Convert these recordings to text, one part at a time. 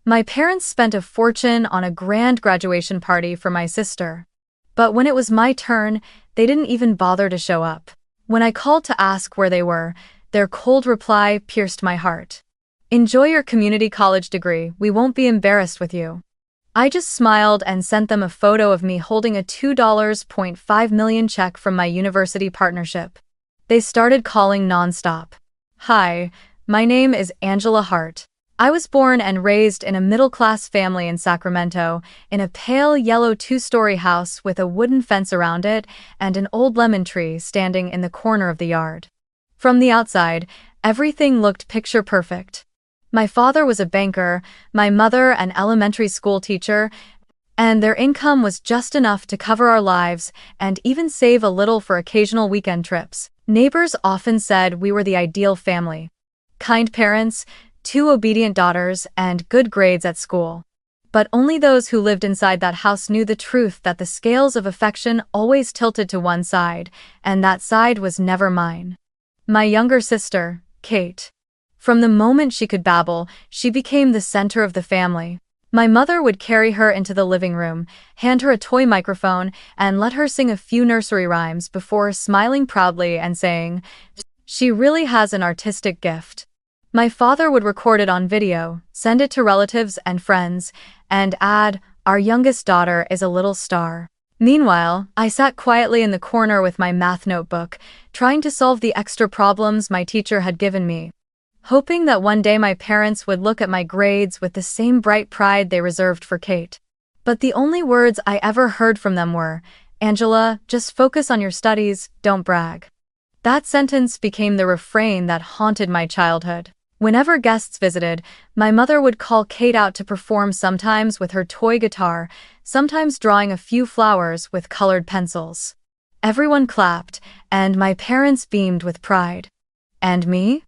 My parents spent a fortune on a grand graduation party for my sister. But when it was my turn, they didn't even bother to show up. When I called to ask where they were, their cold reply pierced my heart. "Enjoy your community college degree, we won't be embarrassed with you." I just smiled and sent them a photo of me holding a $2.5 million check from my university partnership. They started calling nonstop. "Hi, my name is Angela Hart. I was born and raised in a middle-class family in Sacramento, in a pale yellow two-story house with a wooden fence around it and an old lemon tree standing in the corner of the yard." From the outside, everything looked picture-perfect. My father was a banker, my mother an elementary school teacher, and their income was just enough to cover our lives and even save a little for occasional weekend trips. Neighbors often said we were the ideal family. Kind parents, 2 obedient daughters, and good grades at school. But only those who lived inside that house knew the truth that the scales of affection always tilted to one side, and that side was never mine. My younger sister, Kate. From the moment she could babble, she became the center of the family. My mother would carry her into the living room, hand her a toy microphone, and let her sing a few nursery rhymes before smiling proudly and saying, "She really has an artistic gift." My father would record it on video, send it to relatives and friends, and add, "Our youngest daughter is a little star." Meanwhile, I sat quietly in the corner with my math notebook, trying to solve the extra problems my teacher had given me, hoping that one day my parents would look at my grades with the same bright pride they reserved for Kate. But the only words I ever heard from them were, "Angela, just focus on your studies, don't brag." That sentence became the refrain that haunted my childhood. Whenever guests visited, my mother would call Kate out to perform, sometimes with her toy guitar, sometimes drawing a few flowers with colored pencils. Everyone clapped, and my parents beamed with pride. And me?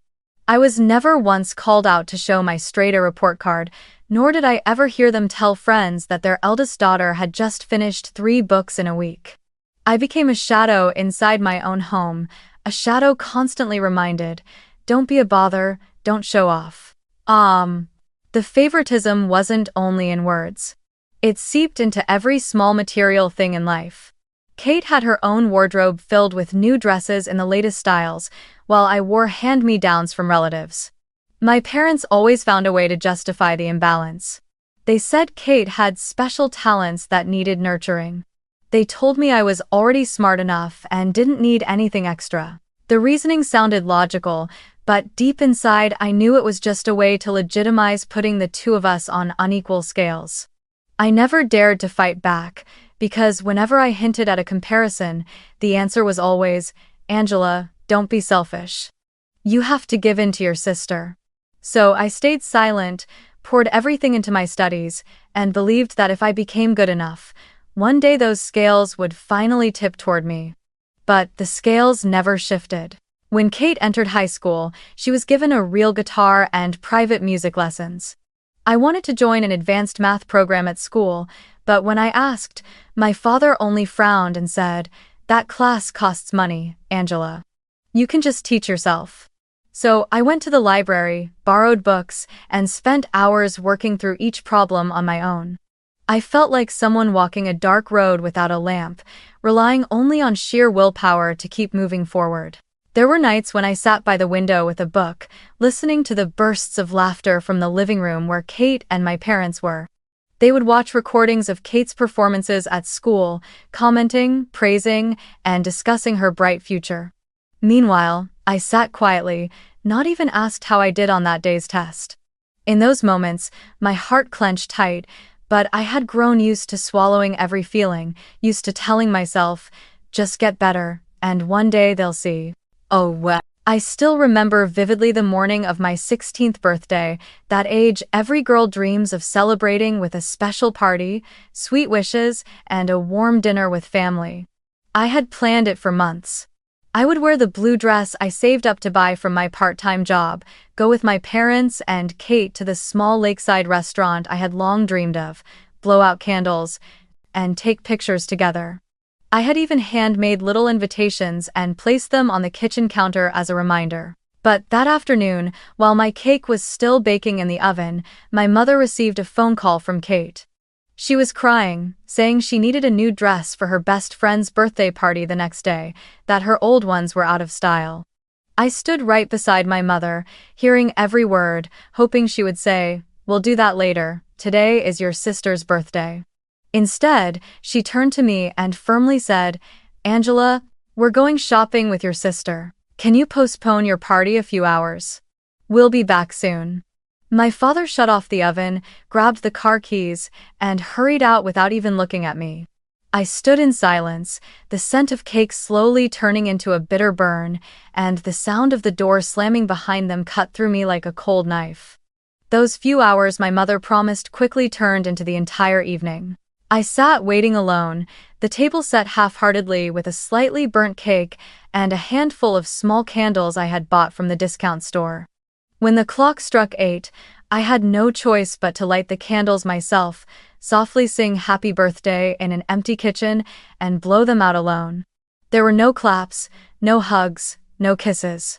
I was never once called out to show my straight-A report card, nor did I ever hear them tell friends that their eldest daughter had just finished 3 books in a week. I became a shadow inside my own home, a shadow constantly reminded, "Don't be a bother, don't show off." The favoritism wasn't only in words. It seeped into every small material thing in life. Kate had her own wardrobe filled with new dresses in the latest styles, while I wore hand-me-downs from relatives. My parents always found a way to justify the imbalance. They said Kate had special talents that needed nurturing. They told me I was already smart enough and didn't need anything extra. The reasoning sounded logical, but deep inside I knew it was just a way to legitimize putting the two of us on unequal scales. I never dared to fight back, because whenever I hinted at a comparison, the answer was always, "Angela, don't be selfish. You have to give in to your sister." So I stayed silent, poured everything into my studies, and believed that if I became good enough, one day those scales would finally tip toward me. But the scales never shifted. When Kate entered high school, she was given a real guitar and private music lessons. I wanted to join an advanced math program at school, but when I asked, my father only frowned and said, "That class costs money, Angela. You can just teach yourself." So I went to the library, borrowed books, and spent hours working through each problem on my own. I felt like someone walking a dark road without a lamp, relying only on sheer willpower to keep moving forward. There were nights when I sat by the window with a book, listening to the bursts of laughter from the living room where Kate and my parents were. They would watch recordings of Kate's performances at school, commenting, praising, and discussing her bright future. Meanwhile, I sat quietly, not even asked how I did on that day's test. In those moments, my heart clenched tight, but I had grown used to swallowing every feeling, used to telling myself, "Just get better, and one day they'll see." Oh well. I still remember vividly the morning of my 16th birthday, that age every girl dreams of celebrating with a special party, sweet wishes, and a warm dinner with family. I had planned it for months. I would wear the blue dress I saved up to buy from my part-time job, go with my parents and Kate to the small lakeside restaurant I had long dreamed of, blow out candles, and take pictures together. I had even handmade little invitations and placed them on the kitchen counter as a reminder. But that afternoon, while my cake was still baking in the oven, my mother received a phone call from Kate. She was crying, saying she needed a new dress for her best friend's birthday party the next day, that her old ones were out of style. I stood right beside my mother, hearing every word, hoping she would say, "We'll do that later, today is your sister's birthday." Instead, she turned to me and firmly said, "Angela, we're going shopping with your sister. Can you postpone your party a few hours? We'll be back soon." My father shut off the oven, grabbed the car keys, and hurried out without even looking at me. I stood in silence, the scent of cake slowly turning into a bitter burn, and the sound of the door slamming behind them cut through me like a cold knife. Those few hours my mother promised quickly turned into the entire evening. I sat waiting alone, the table set half-heartedly with a slightly burnt cake and a handful of small candles I had bought from the discount store. When the clock struck 8, I had no choice but to light the candles myself, softly sing happy birthday in an empty kitchen, and blow them out alone. There were no claps, no hugs, no kisses.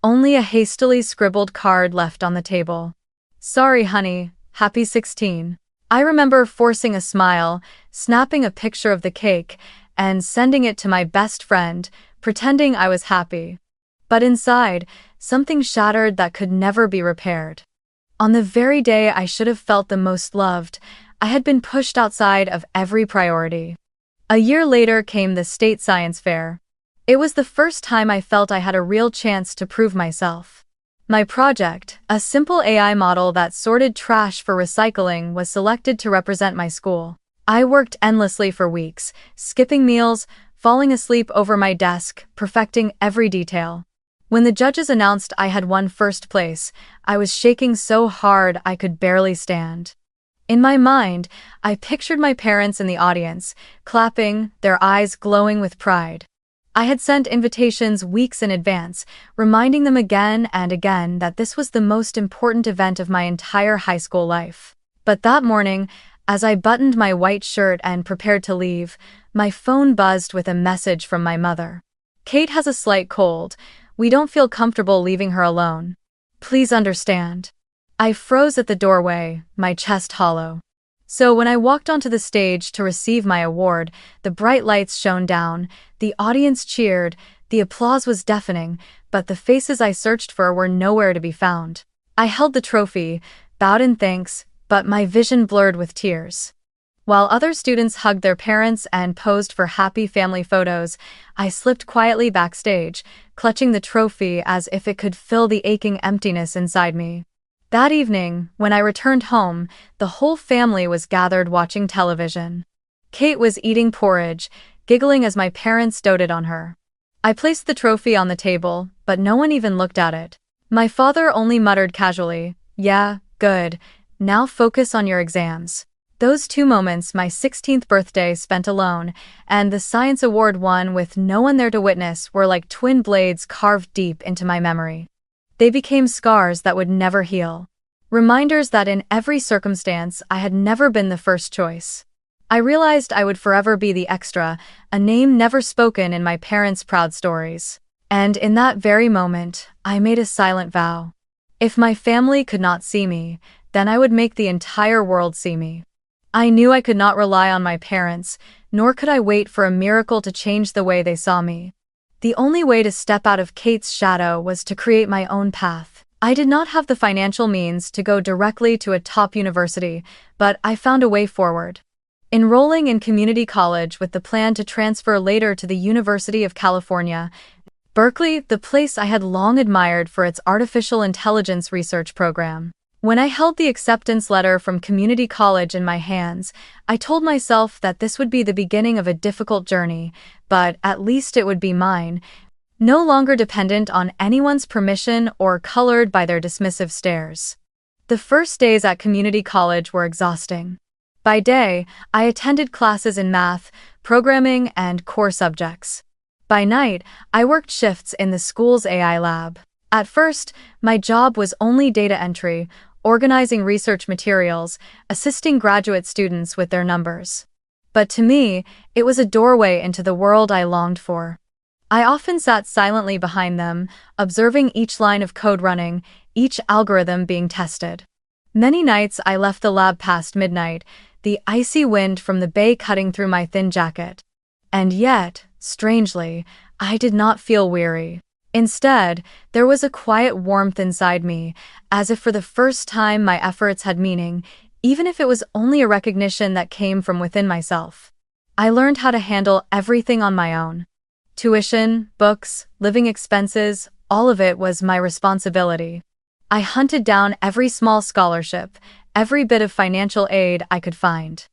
Only a hastily scribbled card left on the table. "Sorry, honey, happy 16. I remember forcing a smile, snapping a picture of the cake, and sending it to my best friend, pretending I was happy. But inside, something shattered that could never be repaired. On the very day I should have felt the most loved, I had been pushed outside of every priority. A year later came the state science fair. It was the first time I felt I had a real chance to prove myself. My project, a simple AI model that sorted trash for recycling, was selected to represent my school. I worked endlessly for weeks, skipping meals, falling asleep over my desk, perfecting every detail. When the judges announced I had won first place, I was shaking so hard I could barely stand. In my mind, I pictured my parents in the audience, clapping, their eyes glowing with pride. I had sent invitations weeks in advance, reminding them again and again that this was the most important event of my entire high school life. But that morning, as I buttoned my white shirt and prepared to leave, my phone buzzed with a message from my mother. "Kate has a slight cold. We don't feel comfortable leaving her alone. Please understand." I froze at the doorway, my chest hollow. So when I walked onto the stage to receive my award, the bright lights shone down, the audience cheered, the applause was deafening, but the faces I searched for were nowhere to be found. I held the trophy, bowed in thanks, but my vision blurred with tears. While other students hugged their parents and posed for happy family photos, I slipped quietly backstage, clutching the trophy as if it could fill the aching emptiness inside me. That evening, when I returned home, the whole family was gathered watching television. Kate was eating porridge, giggling as my parents doted on her. I placed the trophy on the table, but no one even looked at it. My father only muttered casually, "Yeah, good. Now focus on your exams." Those 2 moments, my 16th birthday spent alone, and the science award won with no one there to witness, were like twin blades carved deep into my memory. They became scars that would never heal. Reminders that in every circumstance I had never been the first choice. I realized I would forever be the extra, a name never spoken in my parents' proud stories. And in that very moment, I made a silent vow. If my family could not see me, then I would make the entire world see me. I knew I could not rely on my parents, nor could I wait for a miracle to change the way they saw me. The only way to step out of Kate's shadow was to create my own path. I did not have the financial means to go directly to a top university, but I found a way forward. Enrolling in community college with the plan to transfer later to the University of California, Berkeley, the place I had long admired for its artificial intelligence research program. When I held the acceptance letter from community college in my hands, I told myself that this would be the beginning of a difficult journey, but at least it would be mine, no longer dependent on anyone's permission or colored by their dismissive stares. The first days at community college were exhausting. By day, I attended classes in math, programming, and core subjects. By night, I worked shifts in the school's AI lab. At first, my job was only data entry, organizing research materials, assisting graduate students with their numbers. But to me, it was a doorway into the world I longed for. I often sat silently behind them, observing each line of code running, each algorithm being tested. Many nights I left the lab past midnight, the icy wind from the bay cutting through my thin jacket. And yet, strangely, I did not feel weary. Instead, there was a quiet warmth inside me, as if for the first time my efforts had meaning, even if it was only a recognition that came from within myself. I learned how to handle everything on my own. Tuition, books, living expenses, all of it was my responsibility. I hunted down every small scholarship, every bit of financial aid I could find.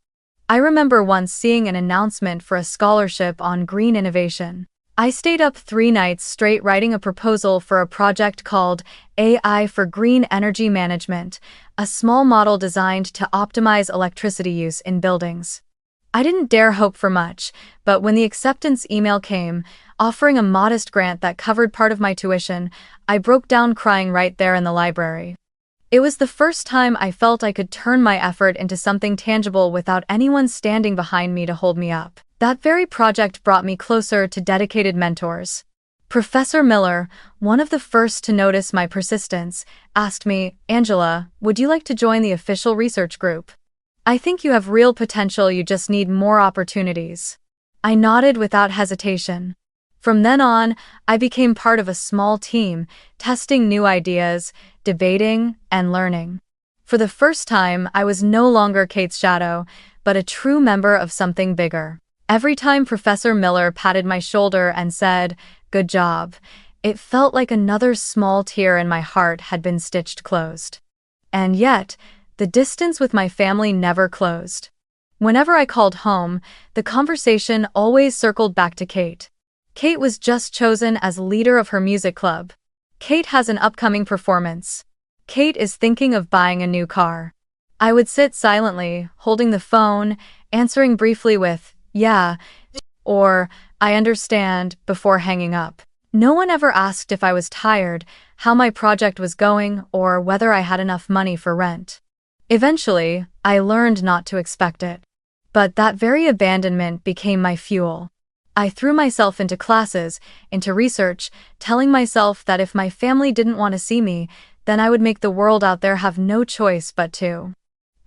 I remember once seeing an announcement for a scholarship on green innovation. I stayed up 3 nights straight writing a proposal for a project called AI for Green Energy Management, a small model designed to optimize electricity use in buildings. I didn't dare hope for much, but when the acceptance email came, offering a modest grant that covered part of my tuition, I broke down crying right there in the library. It was the first time I felt I could turn my effort into something tangible without anyone standing behind me to hold me up. That very project brought me closer to dedicated mentors. Professor Miller, one of the first to notice my persistence, asked me, "Angela, would you like to join the official research group? I think you have real potential, you just need more opportunities." I nodded without hesitation. From then on, I became part of a small team, testing new ideas, debating, and learning. For the first time, I was no longer Kate's shadow, but a true member of something bigger. Every time Professor Miller patted my shoulder and said, "Good job," it felt like another small tear in my heart had been stitched closed. And yet, the distance with my family never closed. Whenever I called home, the conversation always circled back to Kate. Kate was just chosen as leader of her music club. Kate has an upcoming performance. Kate is thinking of buying a new car. I would sit silently, holding the phone, answering briefly with, "Yeah," or "I understand," before hanging up. No one ever asked if I was tired, how my project was going, or whether I had enough money for rent. Eventually, I learned not to expect it. But that very abandonment became my fuel. I threw myself into classes, into research, telling myself that if my family didn't want to see me, then I would make the world out there have no choice but to.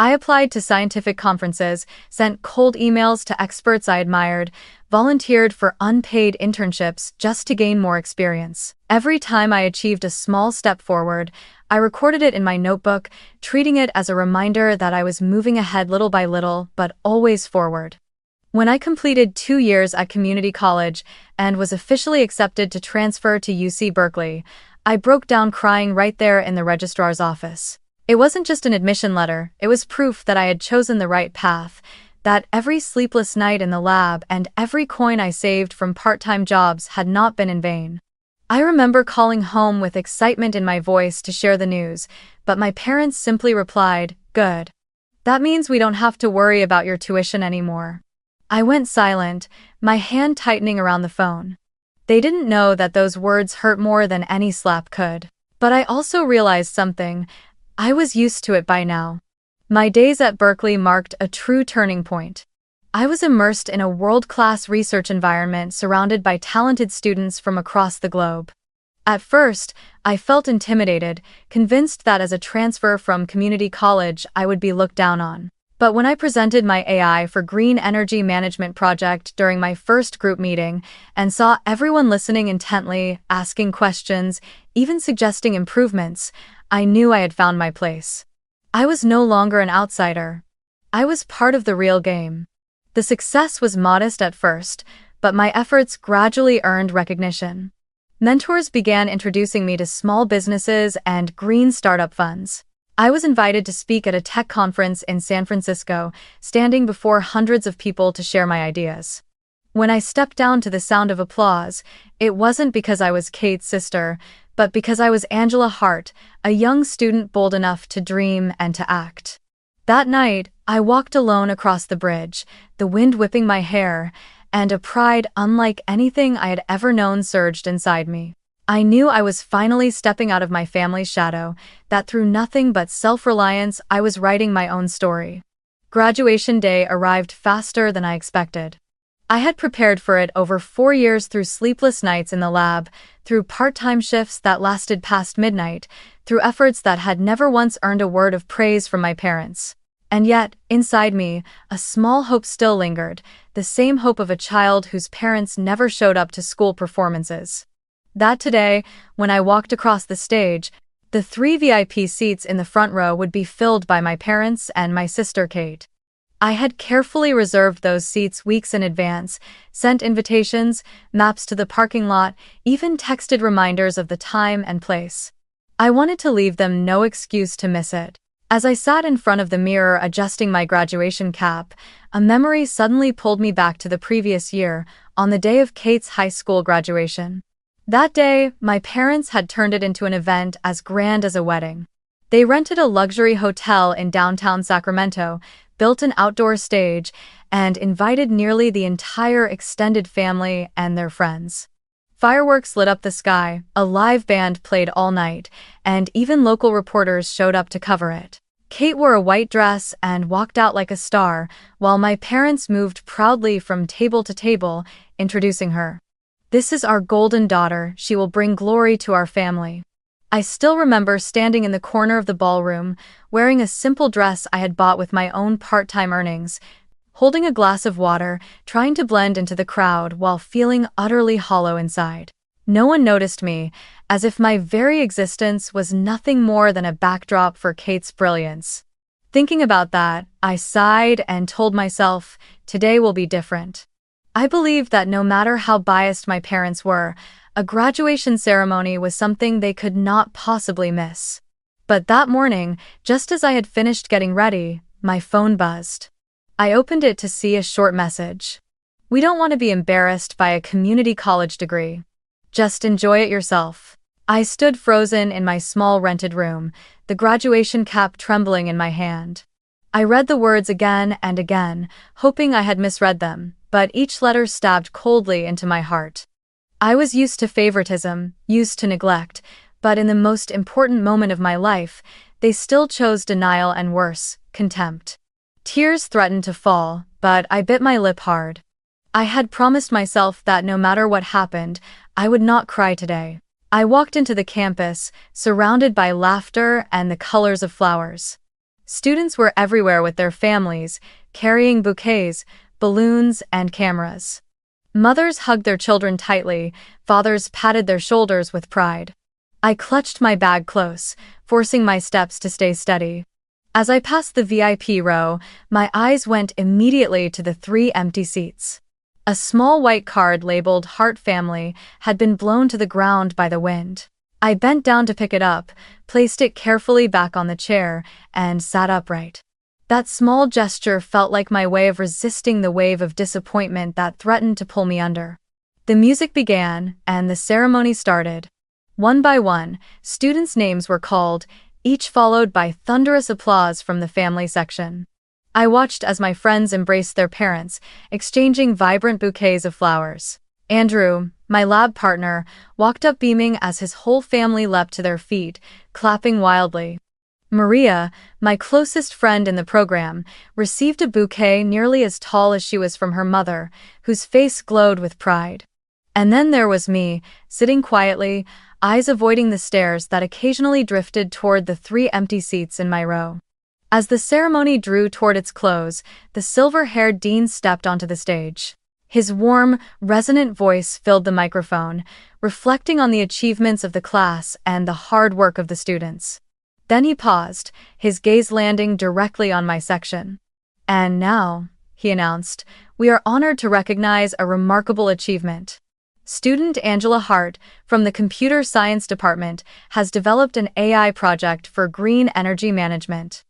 I applied to scientific conferences, sent cold emails to experts I admired, volunteered for unpaid internships just to gain more experience. Every time I achieved a small step forward, I recorded it in my notebook, treating it as a reminder that I was moving ahead little by little, but always forward. When I completed 2 years at community college and was officially accepted to transfer to UC Berkeley, I broke down crying right there in the registrar's office. It wasn't just an admission letter, it was proof that I had chosen the right path, that every sleepless night in the lab and every coin I saved from part-time jobs had not been in vain. I remember calling home with excitement in my voice to share the news, but my parents simply replied, "Good. That means we don't have to worry about your tuition anymore." I went silent, my hand tightening around the phone. They didn't know that those words hurt more than any slap could. But I also realized something. I was used to it by now. My days at Berkeley marked a true turning point. I was immersed in a world-class research environment surrounded by talented students from across the globe. At first, I felt intimidated, convinced that as a transfer from community college I would be looked down on. But when I presented my AI for Green Energy Management project during my first group meeting and saw everyone listening intently, asking questions, even suggesting improvements, I knew I had found my place. I was no longer an outsider. I was part of the real game. The success was modest at first, but my efforts gradually earned recognition. Mentors began introducing me to small businesses and green startup funds. I was invited to speak at a tech conference in San Francisco, standing before hundreds of people to share my ideas. When I stepped down to the sound of applause, it wasn't because I was Kate's sister, but because I was Angela Hart, a young student bold enough to dream and to act. That night, I walked alone across the bridge, the wind whipping my hair, and a pride unlike anything I had ever known surged inside me. I knew I was finally stepping out of my family's shadow, that through nothing but self-reliance I was writing my own story. Graduation day arrived faster than I expected. I had prepared for it over 4 years through sleepless nights in the lab, through part-time shifts that lasted past midnight, through efforts that had never once earned a word of praise from my parents. And yet, inside me, a small hope still lingered, the same hope of a child whose parents never showed up to school performances. That today, when I walked across the stage, the 3 VIP seats in the front row would be filled by my parents and my sister Kate. I had carefully reserved those seats weeks in advance, sent invitations, maps to the parking lot, even texted reminders of the time and place. I wanted to leave them no excuse to miss it. As I sat in front of the mirror adjusting my graduation cap, a memory suddenly pulled me back to the previous year, on the day of Kate's high school graduation. That day, my parents had turned it into an event as grand as a wedding. They rented a luxury hotel in downtown Sacramento, built an outdoor stage, and invited nearly the entire extended family and their friends. Fireworks lit up the sky, a live band played all night, and even local reporters showed up to cover it. Kate wore a white dress and walked out like a star, while my parents moved proudly from table to table, introducing her. "This is our golden daughter, she will bring glory to our family." I still remember standing in the corner of the ballroom, wearing a simple dress I had bought with my own part-time earnings, holding a glass of water, trying to blend into the crowd while feeling utterly hollow inside. No one noticed me, as if my very existence was nothing more than a backdrop for Kate's brilliance. Thinking about that, I sighed and told myself, today will be different. I believed that no matter how biased my parents were, a graduation ceremony was something they could not possibly miss. But that morning, just as I had finished getting ready, my phone buzzed. I opened it to see a short message. "We don't want to be embarrassed by a community college degree. Just enjoy it yourself." I stood frozen in my small rented room, the graduation cap trembling in my hand. I read the words again and again, hoping I had misread them, but each letter stabbed coldly into my heart. I was used to favoritism, used to neglect, but in the most important moment of my life, they still chose denial and worse, contempt. Tears threatened to fall, but I bit my lip hard. I had promised myself that no matter what happened, I would not cry today. I walked into the campus, surrounded by laughter and the colors of flowers. Students were everywhere with their families, carrying bouquets, balloons, and cameras. Mothers hugged their children tightly, fathers patted their shoulders with pride. I clutched my bag close, forcing my steps to stay steady. As I passed the VIP row, my eyes went immediately to the 3 empty seats. A small white card labeled Heart Family had been blown to the ground by the wind. I bent down to pick it up, placed it carefully back on the chair, and sat upright. That small gesture felt like my way of resisting the wave of disappointment that threatened to pull me under. The music began, and the ceremony started. One by one, students' names were called, each followed by thunderous applause from the family section. I watched as my friends embraced their parents, exchanging vibrant bouquets of flowers. Andrew, my lab partner, walked up beaming as his whole family leapt to their feet, clapping wildly. Maria, my closest friend in the program, received a bouquet nearly as tall as she was from her mother, whose face glowed with pride. And then there was me, sitting quietly, eyes avoiding the stares that occasionally drifted toward the 3 empty seats in my row. As the ceremony drew toward its close, the silver-haired dean stepped onto the stage. His warm, resonant voice filled the microphone, reflecting on the achievements of the class and the hard work of the students. Then he paused, his gaze landing directly on my section. "And now," he announced, "we are honored to recognize a remarkable achievement. Student Angela Hart, from the Computer Science Department, has developed an AI project for green energy management.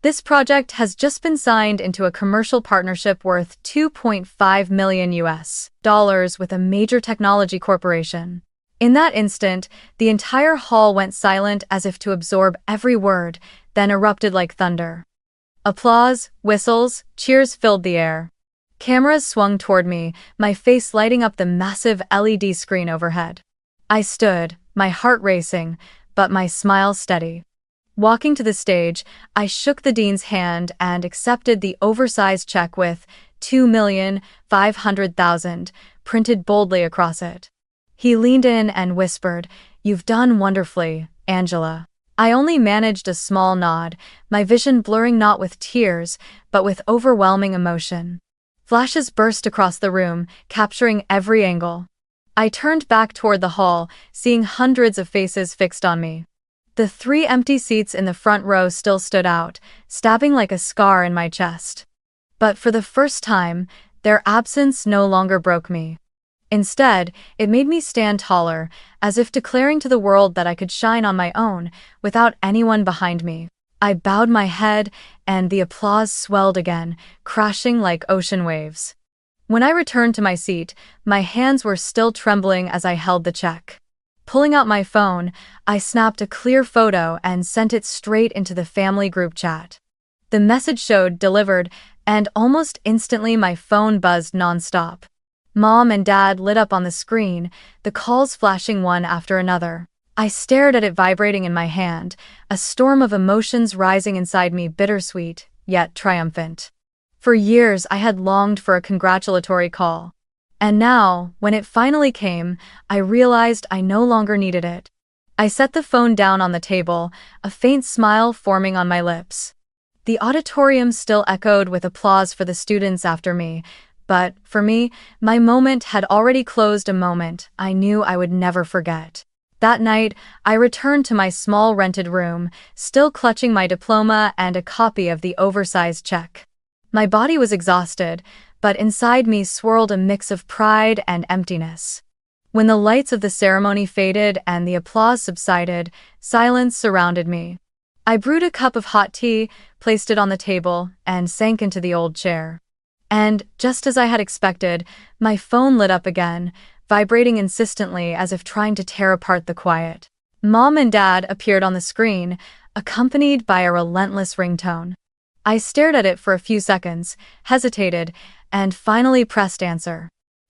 This project has just been signed into a commercial partnership worth $2.5 million with a major technology corporation." In that instant, the entire hall went silent as if to absorb every word, then erupted like thunder. Applause, whistles, cheers filled the air. Cameras swung toward me, my face lighting up the massive LED screen overhead. I stood, my heart racing, but my smile steady. Walking to the stage, I shook the dean's hand and accepted the oversized check with 2,500,000, printed boldly across it. He leaned in and whispered, "You've done wonderfully, Angela." I only managed a small nod, my vision blurring not with tears, but with overwhelming emotion. Flashes burst across the room, capturing every angle. I turned back toward the hall, seeing hundreds of faces fixed on me. The 3 empty seats in the front row still stood out, stabbing like a scar in my chest. But for the first time, their absence no longer broke me. Instead, it made me stand taller, as if declaring to the world that I could shine on my own, without anyone behind me. I bowed my head, and the applause swelled again, crashing like ocean waves. When I returned to my seat, my hands were still trembling as I held the check. Pulling out my phone, I snapped a clear photo and sent it straight into the family group chat. The message showed "delivered," and almost instantly my phone buzzed nonstop. Mom and Dad lit up on the screen, the calls flashing one after another. I stared at it vibrating in my hand, a storm of emotions rising inside me, bittersweet, yet triumphant. For years I had longed for a congratulatory call. And now, when it finally came, I realized I no longer needed it. I set the phone down on the table, a faint smile forming on my lips. The auditorium still echoed with applause for the students after me, but, for me, my moment had already closed, a moment I knew I would never forget. That night, I returned to my small rented room, still clutching my diploma and a copy of the oversized check. My body was exhausted, but inside me swirled a mix of pride and emptiness. When the lights of the ceremony faded and the applause subsided, silence surrounded me. I brewed a cup of hot tea, placed it on the table, and sank into the old chair. And, just as I had expected, my phone lit up again, vibrating insistently as if trying to tear apart the quiet. Mom and Dad appeared on the screen, accompanied by a relentless ringtone. I stared at it for a few seconds, hesitated, and finally pressed answer.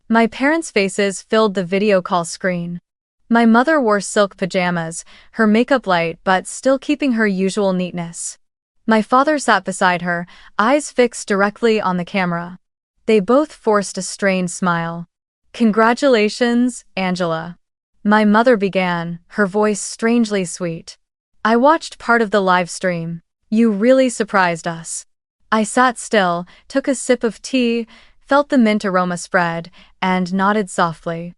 My parents' faces filled the video call screen. My mother wore silk pajamas, her makeup light but still keeping her usual neatness. My father sat beside her, eyes fixed directly on the camera. They both forced a strained smile. "Congratulations, Angela." My mother began, her voice strangely sweet. I watched part of the live stream. "You really surprised us." I sat still, took a sip of tea, felt the mint aroma spread, and nodded softly.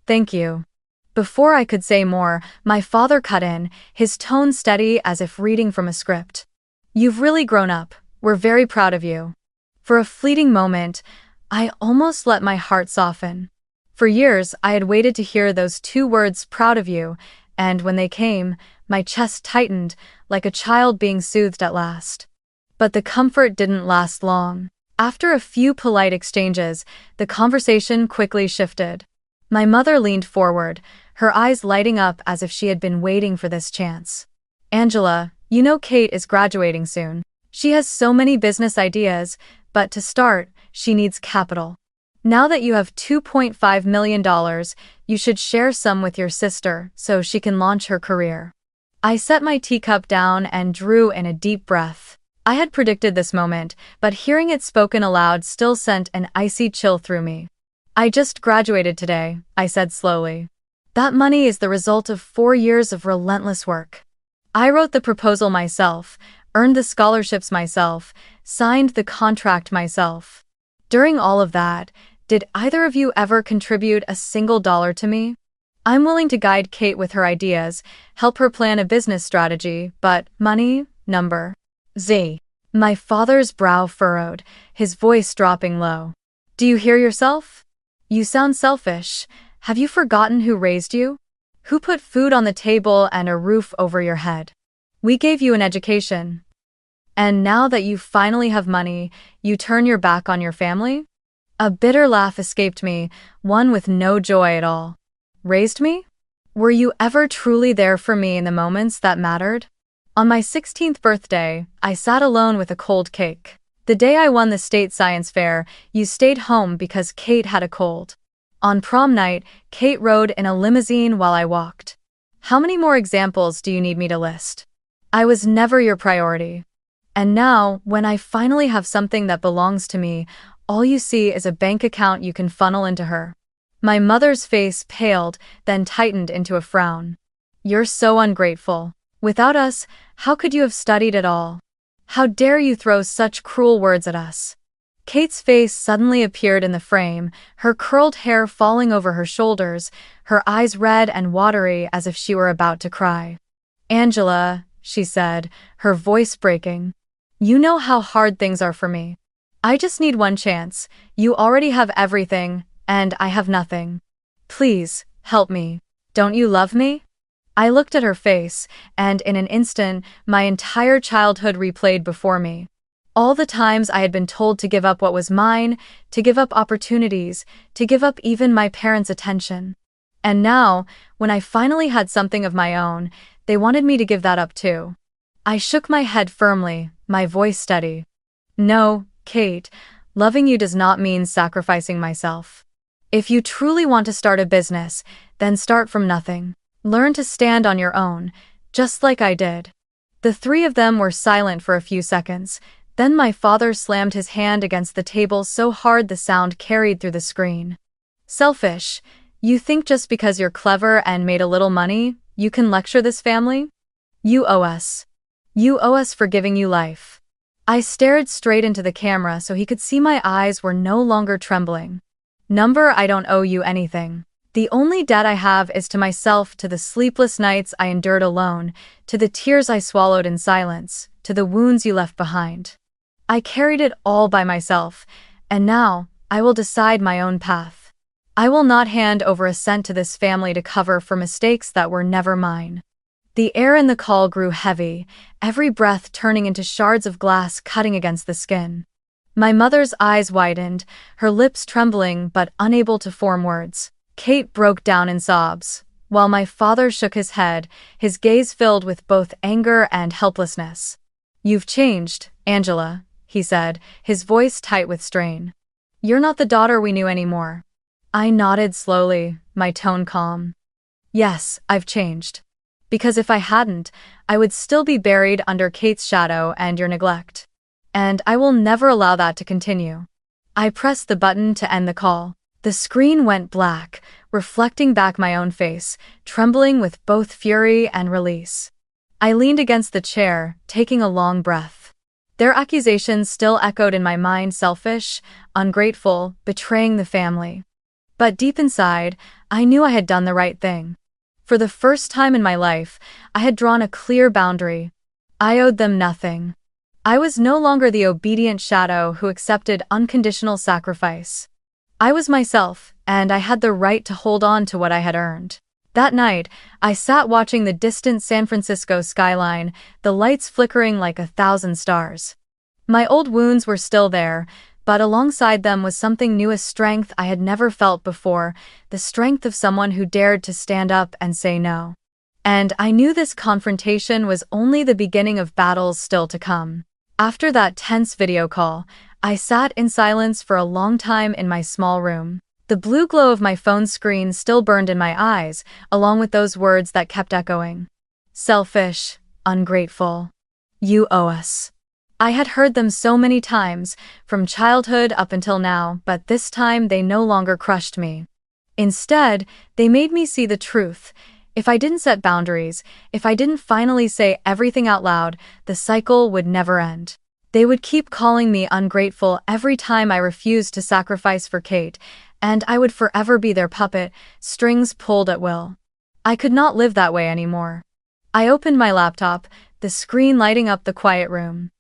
"Thank you." Before I could say more, my father cut in, his tone steady as if reading from a script. "You've really grown up. We're very proud of you." For a fleeting moment, I almost let my heart soften. For years, I had waited to hear those 2 words, "proud of you," and when they came, my chest tightened, like a child being soothed at last. But the comfort didn't last long. After a few polite exchanges, the conversation quickly shifted. My mother leaned forward, her eyes lighting up as if she had been waiting for this chance. "Angela, you know Kate is graduating soon. She has so many business ideas, but to start, she needs capital. Now that you have $2.5 million, you should share some with your sister so she can launch her career." I set my teacup down and drew in a deep breath. I had predicted this moment, but hearing it spoken aloud still sent an icy chill through me. "I just graduated today," I said slowly. "That money is the result of 4 years of relentless work. I wrote the proposal myself, earned the scholarships myself, signed the contract myself. During all of that, did either of you ever contribute a single dollar to me? I'm willing to guide Kate with her ideas, help her plan a business strategy, but money, number Z." My father's brow furrowed, his voice dropping low. "Do you hear yourself? You sound selfish. Have you forgotten who raised you? Who put food on the table and a roof over your head? We gave you an education. And now that you finally have money, you turn your back on your family?" A bitter laugh escaped me, one with no joy at all. "Raised me? Were you ever truly there for me in the moments that mattered? On my 16th birthday, I sat alone with a cold cake. The day I won the state science fair, you stayed home because Kate had a cold. On prom night, Kate rode in a limousine while I walked. How many more examples do you need me to list? I was never your priority. And now, when I finally have something that belongs to me, all you see is a bank account you can funnel into her. My mother's face paled, then tightened into a frown. You're so ungrateful. Without us, how could you have studied at all? How dare you throw such cruel words at us? Kate's face suddenly appeared in the frame, her curled hair falling over her shoulders, her eyes red and watery as if she were about to cry. Angela, she said, her voice breaking. You know how hard things are for me. I just need one chance. You already have everything, and I have nothing. Please, help me. Don't you love me? I looked at her face, and in an instant, my entire childhood replayed before me. All the times I had been told to give up what was mine, to give up opportunities, to give up even my parents' attention. And now, when I finally had something of my own, they wanted me to give that up too. I shook my head firmly, my voice steady. No, Kate, loving you does not mean sacrificing myself. If you truly want to start a business, then start from nothing. Learn to stand on your own, just like I did. The three of them were silent for a few seconds. Then my father slammed his hand against the table so hard the sound carried through the screen. Selfish. You think just because you're clever and made a little money, you can lecture this family? You owe us. You owe us for giving you life. I stared straight into the camera so he could see my eyes were no longer trembling. I don't owe you anything. The only debt I have is to myself, to the sleepless nights I endured alone, to the tears I swallowed in silence, to the wounds you left behind. I carried it all by myself, and now, I will decide my own path. I will not hand over a cent to this family to cover for mistakes that were never mine. The air in the call grew heavy, every breath turning into shards of glass cutting against the skin. My mother's eyes widened, her lips trembling but unable to form words. Kate broke down in sobs, while my father shook his head, his gaze filled with both anger and helplessness. You've changed, Angela, he said, his voice tight with strain. You're not the daughter we knew anymore. I nodded slowly, my tone calm. Yes, I've changed. Because if I hadn't, I would still be buried under Kate's shadow and your neglect. And I will never allow that to continue. I pressed the button to end the call. The screen went black, reflecting back my own face, trembling with both fury and release. I leaned against the chair, taking a long breath. Their accusations still echoed in my mind: selfish, ungrateful, betraying the family. But deep inside, I knew I had done the right thing. For the first time in my life, I had drawn a clear boundary. I owed them nothing. I was no longer the obedient shadow who accepted unconditional sacrifice. I was myself, and I had the right to hold on to what I had earned. That night, I sat watching the distant San Francisco skyline, the lights flickering like 1,000 stars. My old wounds were still there, but alongside them was something new, a strength I had never felt before, the strength of someone who dared to stand up and say no. And I knew this confrontation was only the beginning of battles still to come. After that tense video call, I sat in silence for a long time in my small room. The blue glow of my phone screen still burned in my eyes, along with those words that kept echoing. Selfish, ungrateful. You owe us. I had heard them so many times, from childhood up until now, but this time they no longer crushed me. Instead, they made me see the truth. If I didn't set boundaries, if I didn't finally say everything out loud, the cycle would never end. They would keep calling me ungrateful every time I refused to sacrifice for Kate, and I would forever be their puppet, strings pulled at will. I could not live that way anymore. I opened my laptop, the screen lighting up the quiet room.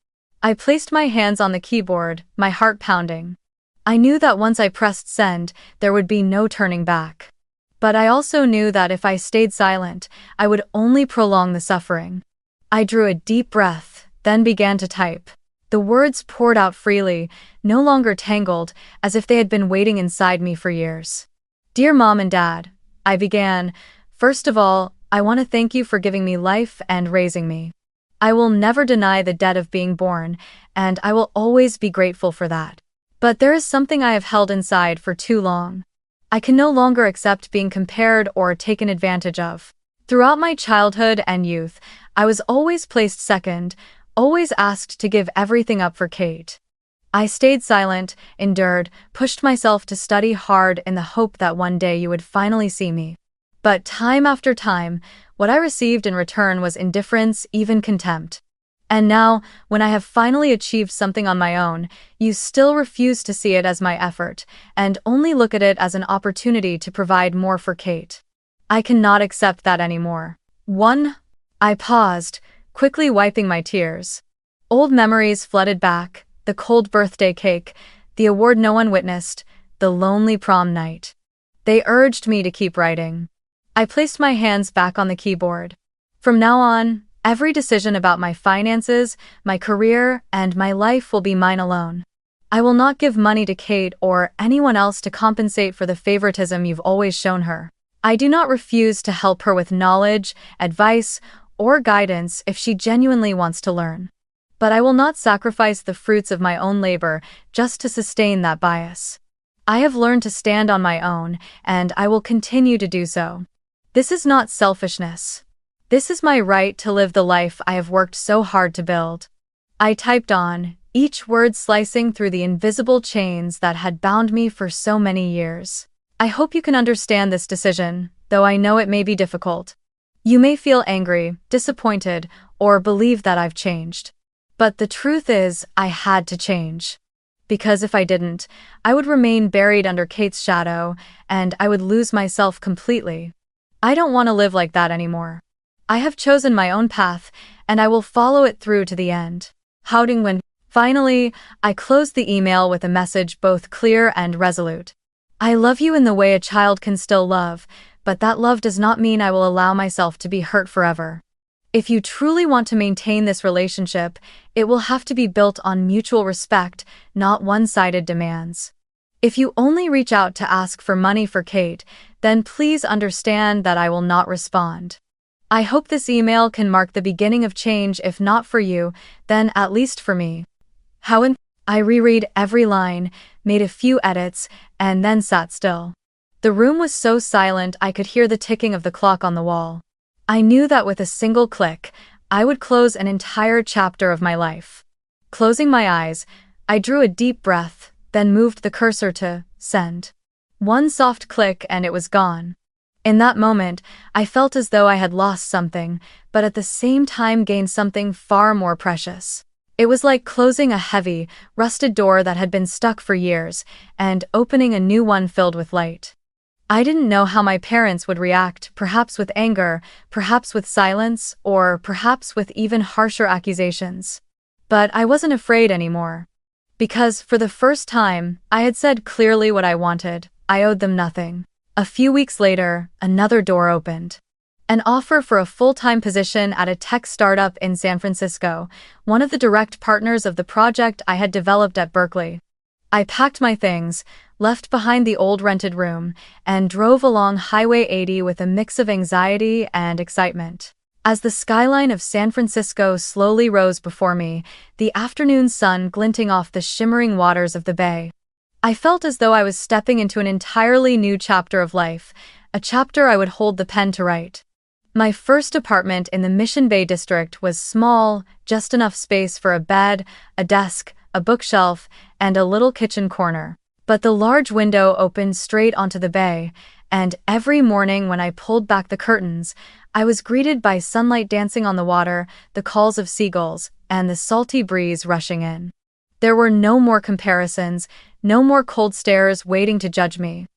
I placed my hands on the keyboard, my heart pounding. I knew that once I pressed send, there would be no turning back. But I also knew that if I stayed silent, I would only prolong the suffering. I drew a deep breath, then began to type. The words poured out freely, no longer tangled, as if they had been waiting inside me for years. Dear Mom and Dad, I began, first of all, I want to thank you for giving me life and raising me. I will never deny the debt of being born, and I will always be grateful for that. But there is something I have held inside for too long. I can no longer accept being compared or taken advantage of. Throughout my childhood and youth, I was always placed second, always asked to give everything up for Kate. I stayed silent, endured, pushed myself to study hard in the hope that one day you would finally see me. But time after time, what I received in return was indifference, even contempt. And now, when I have finally achieved something on my own, you still refuse to see it as my effort, and only look at it as an opportunity to provide more for Kate. I cannot accept that anymore. 1. I paused, quickly wiping my tears. Old memories flooded back, the cold birthday cake, the award no one witnessed, the lonely prom night. They urged me to keep writing. I placed my hands back on the keyboard. From now on, every decision about my finances, my career, and my life will be mine alone. I will not give money to Kate or anyone else to compensate for the favoritism you've always shown her. I do not refuse to help her with knowledge, advice, or guidance if she genuinely wants to learn. But I will not sacrifice the fruits of my own labor just to sustain that bias. I have learned to stand on my own, and I will continue to do so. This is not selfishness. This is my right to live the life I have worked so hard to build. I typed on, each word slicing through the invisible chains that had bound me for so many years. I hope you can understand this decision, though I know it may be difficult. You may feel angry, disappointed, or believe that I've changed. But the truth is, I had to change. Because if I didn't, I would remain buried under Kate's shadow, and I would lose myself completely. I don't want to live like that anymore. I have chosen my own path, and I will follow it through to the end. When finally, I closed the email with a message both clear and resolute. I love you in the way a child can still love, but that love does not mean I will allow myself to be hurt forever. If you truly want to maintain this relationship, it will have to be built on mutual respect, not one-sided demands. If you only reach out to ask for money for Kate, then please understand that I will not respond. I hope this email can mark the beginning of change, if not for you, then at least for me. I reread every line, made a few edits, and then sat still. The room was so silent I could hear the ticking of the clock on the wall. I knew that with a single click, I would close an entire chapter of my life. Closing my eyes, I drew a deep breath, then moved the cursor to send. One soft click and it was gone. In that moment, I felt as though I had lost something, but at the same time gained something far more precious. It was like closing a heavy, rusted door that had been stuck for years, and opening a new one filled with light. I didn't know how my parents would react, perhaps with anger, perhaps with silence, or perhaps with even harsher accusations. But I wasn't afraid anymore. Because, for the first time, I had said clearly what I wanted. I owed them nothing. A few weeks later, another door opened. An offer for a full-time position at a tech startup in San Francisco, one of the direct partners of the project I had developed at Berkeley. I packed my things, left behind the old rented room, and drove along Highway 80 with a mix of anxiety and excitement. As the skyline of San Francisco slowly rose before me, the afternoon sun glinting off the shimmering waters of the bay, I felt as though I was stepping into an entirely new chapter of life, a chapter I would hold the pen to write. My first apartment in the Mission Bay district was small, just enough space for a bed, a desk, a bookshelf, and a little kitchen corner. But the large window opened straight onto the bay, and every morning when I pulled back the curtains, I was greeted by sunlight dancing on the water, the calls of seagulls, and the salty breeze rushing in. There were no more comparisons, no more cold stares waiting to judge me.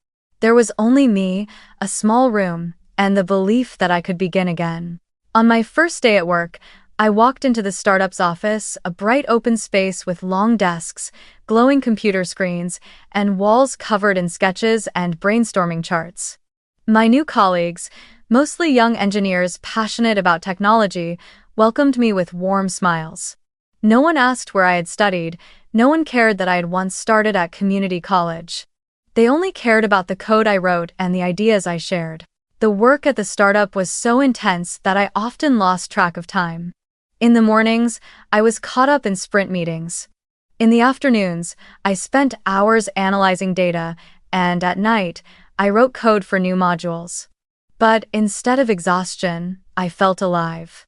There was only me, a small room, and the belief that I could begin again. On my first day at work, I walked into the startup's office, a bright open space with long desks, glowing computer screens, and walls covered in sketches and brainstorming charts. My new colleagues, mostly young engineers passionate about technology, welcomed me with warm smiles. No one asked where I had studied, no one cared that I had once started at community college. They only cared about the code I wrote and the ideas I shared. The work at the startup was so intense that I often lost track of time. In the mornings, I was caught up in sprint meetings. In the afternoons, I spent hours analyzing data, and at night, I wrote code for new modules. But instead of exhaustion, I felt alive.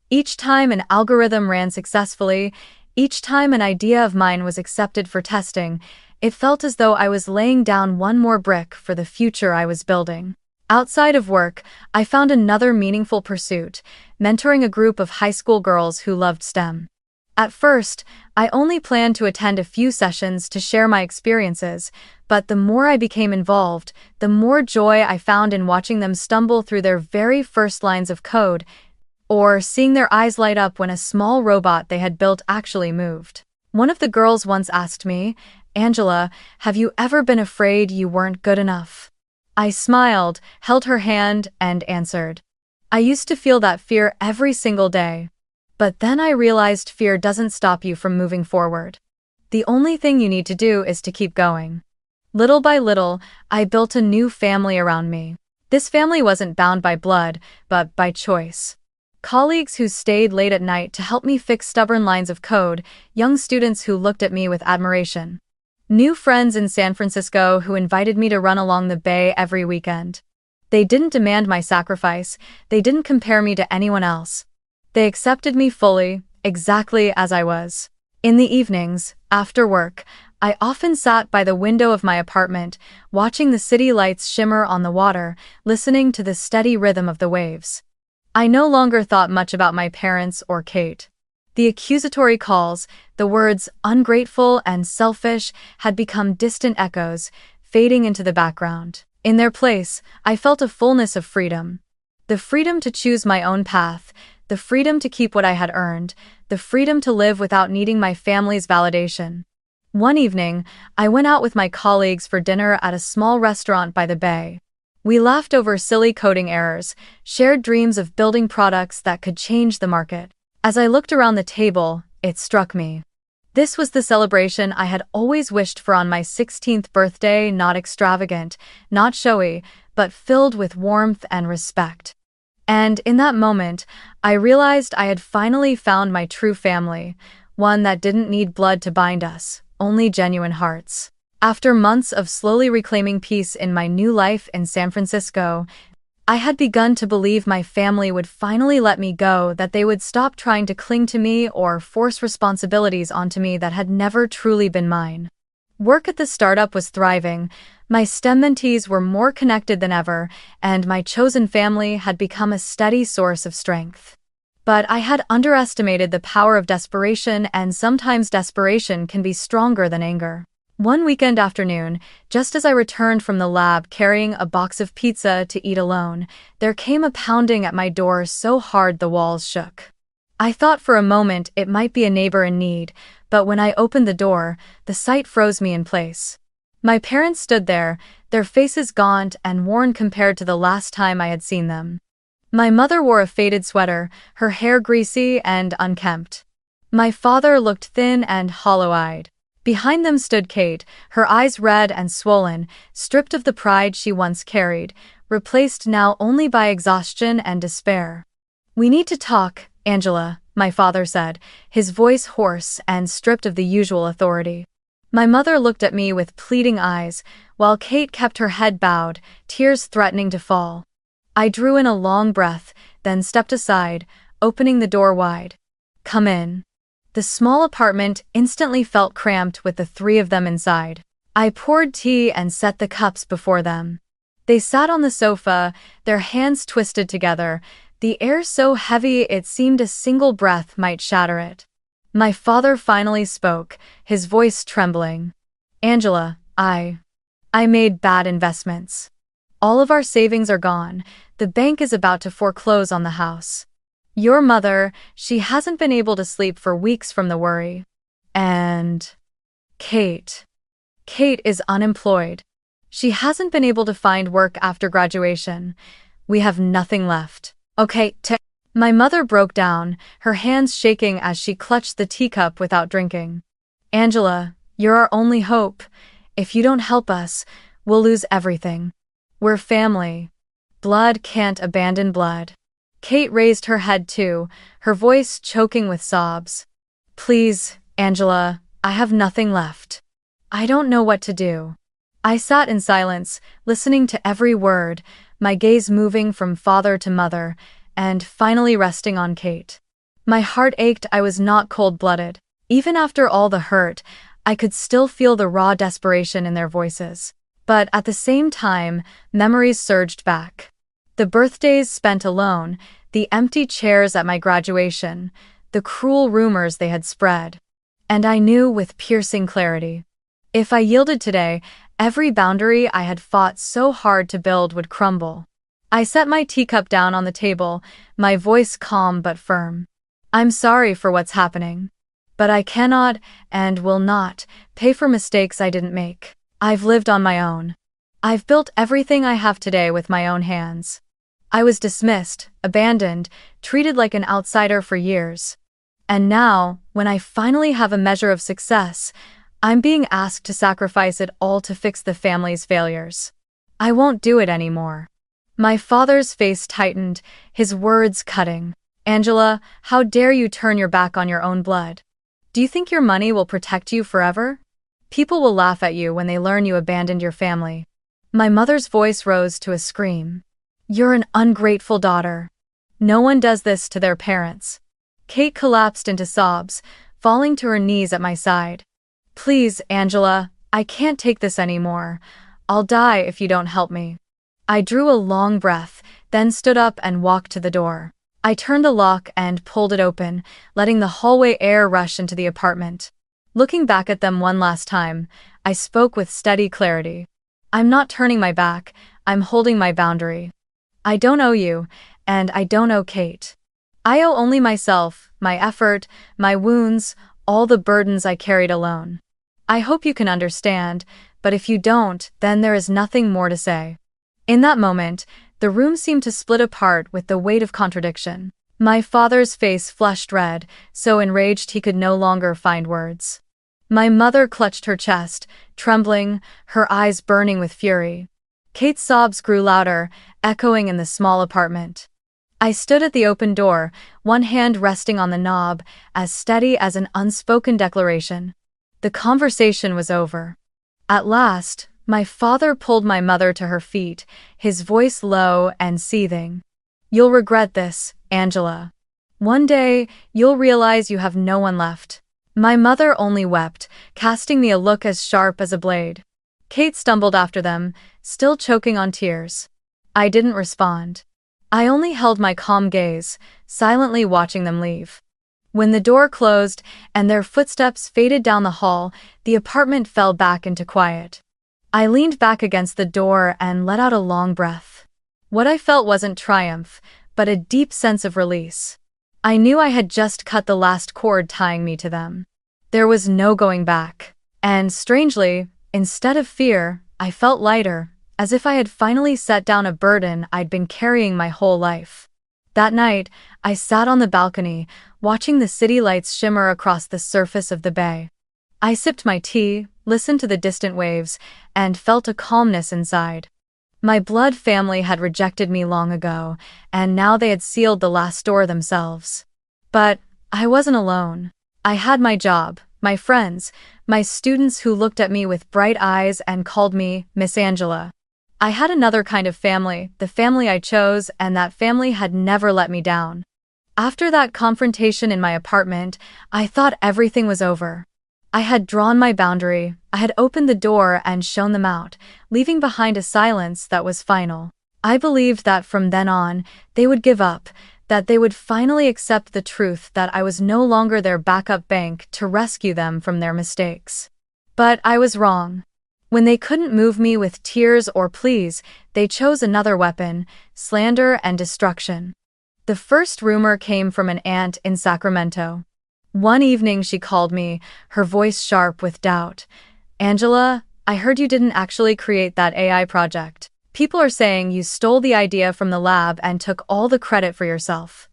Each time an algorithm ran successfully, Each time an idea of mine was accepted for testing, it felt as though I was laying down one more brick for the future I was building. Outside of work, I found another meaningful pursuit, mentoring a group of high school girls who loved STEM. At first, I only planned to attend a few sessions to share my experiences, but the more I became involved, the more joy I found in watching them stumble through their very first lines of code, or seeing their eyes light up when a small robot they had built actually moved. One of the girls once asked me, "Angela, have you ever been afraid you weren't good enough?" I smiled, held her hand, and answered, "I used to feel that fear every single day. But then I realized fear doesn't stop you from moving forward. The only thing you need to do is to keep going." Little by little, I built a new family around me. This family wasn't bound by blood, but by choice. Colleagues who stayed late at night to help me fix stubborn lines of code, young students who looked at me with admiration. New friends in San Francisco who invited me to run along the bay every weekend. They didn't demand my sacrifice, they didn't compare me to anyone else. They accepted me fully, exactly as I was. In the evenings, after work, I often sat by the window of my apartment, watching the city lights shimmer on the water, listening to the steady rhythm of the waves. I no longer thought much about my parents or Kate. The accusatory calls, the words ungrateful and selfish, had become distant echoes, fading into the background. In their place, I felt a fullness of freedom. The freedom to choose my own path, the freedom to keep what I had earned, the freedom to live without needing my family's validation. One evening, I went out with my colleagues for dinner at a small restaurant by the bay. We laughed over silly coding errors, shared dreams of building products that could change the market. As I looked around the table, it struck me. This was the celebration I had always wished for on my 16th birthday, not extravagant, not showy, but filled with warmth and respect. And in that moment, I realized I had finally found my true family, one that didn't need blood to bind us, only genuine hearts. After months of slowly reclaiming peace in my new life in San Francisco, I had begun to believe my family would finally let me go, that they would stop trying to cling to me or force responsibilities onto me that had never truly been mine. Work at the startup was thriving, my STEM mentees were more connected than ever, and my chosen family had become a steady source of strength. But I had underestimated the power of desperation, and sometimes desperation can be stronger than anger. One weekend afternoon, just as I returned from the lab carrying a box of pizza to eat alone, there came a pounding at my door so hard the walls shook. I thought for a moment it might be a neighbor in need, but when I opened the door, the sight froze me in place. My parents stood there, their faces gaunt and worn compared to the last time I had seen them. My mother wore a faded sweater, her hair greasy and unkempt. My father looked thin and hollow-eyed. Behind them stood Kate, her eyes red and swollen, stripped of the pride she once carried, replaced now only by exhaustion and despair. "We need to talk, Angela," my father said, his voice hoarse and stripped of the usual authority. My mother looked at me with pleading eyes, while Kate kept her head bowed, tears threatening to fall. I drew in a long breath, then stepped aside, opening the door wide. "Come in." The small apartment instantly felt cramped with the three of them inside. I poured tea and set the cups before them. They sat on the sofa, their hands twisted together, the air so heavy it seemed a single breath might shatter it. My father finally spoke, his voice trembling. "Angela, I made bad investments. All of our savings are gone. The bank is about to foreclose on the house. Your mother, she hasn't been able to sleep for weeks from the worry. And Kate is unemployed. She hasn't been able to find work after graduation. We have nothing left." "Okay, My mother broke down, her hands shaking as she clutched the teacup without drinking. "Angela, you're our only hope. If you don't help us, we'll lose everything. We're family. Blood can't abandon blood." Kate raised her head too, her voice choking with sobs. "Please, Angela, I have nothing left. I don't know what to do." I sat in silence, listening to every word, my gaze moving from father to mother, and finally resting on Kate. My heart ached. I was not cold-blooded. Even after all the hurt, I could still feel the raw desperation in their voices. But at the same time, memories surged back. The birthdays spent alone, the empty chairs at my graduation, the cruel rumors they had spread. And I knew with piercing clarity, if I yielded today, every boundary I had fought so hard to build would crumble. I set my teacup down on the table, my voice calm but firm. I'm sorry for what's happening. But I cannot, and will not, pay for mistakes I didn't make. I've lived on my own. I've built everything I have today with my own hands. I was dismissed, abandoned, treated like an outsider for years. And now, when I finally have a measure of success, I'm being asked to sacrifice it all to fix the family's failures. I won't do it anymore. My father's face tightened, his words cutting. Angela, how dare you turn your back on your own blood? Do you think your money will protect you forever? People will laugh at you when they learn you abandoned your family. My mother's voice rose to a scream. You're an ungrateful daughter. No one does this to their parents. Kate collapsed into sobs, falling to her knees at my side. Please, Angela, I can't take this anymore. I'll die if you don't help me. I drew a long breath, then stood up and walked to the door. I turned the lock and pulled it open, letting the hallway air rush into the apartment. Looking back at them one last time, I spoke with steady clarity. I'm not turning my back, I'm holding my boundary. I don't owe you, and I don't owe Kate. I owe only myself, my effort, my wounds, all the burdens I carried alone. I hope you can understand, but if you don't, then there is nothing more to say. In that moment, the room seemed to split apart with the weight of contradiction. My father's face flushed red, so enraged he could no longer find words. My mother clutched her chest, trembling, her eyes burning with fury. Kate's sobs grew louder, echoing in the small apartment. I stood at the open door, one hand resting on the knob, as steady as an unspoken declaration. The conversation was over. At last, my father pulled my mother to her feet, his voice low and seething. You'll regret this, Angela. One day, you'll realize you have no one left. My mother only wept, casting me a look as sharp as a blade. Kate stumbled after them, still choking on tears. I didn't respond. I only held my calm gaze, silently watching them leave. When the door closed and their footsteps faded down the hall, the apartment fell back into quiet. I leaned back against the door and let out a long breath. What I felt wasn't triumph, but a deep sense of release. I knew I had just cut the last cord tying me to them. There was no going back. And strangely, instead of fear, I felt lighter, as if I had finally set down a burden I'd been carrying my whole life. That night, I sat on the balcony, watching the city lights shimmer across the surface of the bay. I sipped my tea, listened to the distant waves, and felt a calmness inside. My blood family had rejected me long ago, and now they had sealed the last door themselves. But I wasn't alone. I had my job, my friends, my students who looked at me with bright eyes and called me Miss Angela. I had another kind of family, the family I chose, and that family had never let me down. After that confrontation in my apartment, I thought everything was over. I had drawn my boundary, I had opened the door and shown them out, leaving behind a silence that was final. I believed that from then on, they would give up, that they would finally accept the truth that I was no longer their backup bank to rescue them from their mistakes. But I was wrong. When they couldn't move me with tears or pleas, they chose another weapon, slander and destruction. The first rumor came from an aunt in Sacramento. One evening she called me, her voice sharp with doubt. Angela, I heard you didn't actually create that AI project. People are saying you stole the idea from the lab and took all the credit for yourself.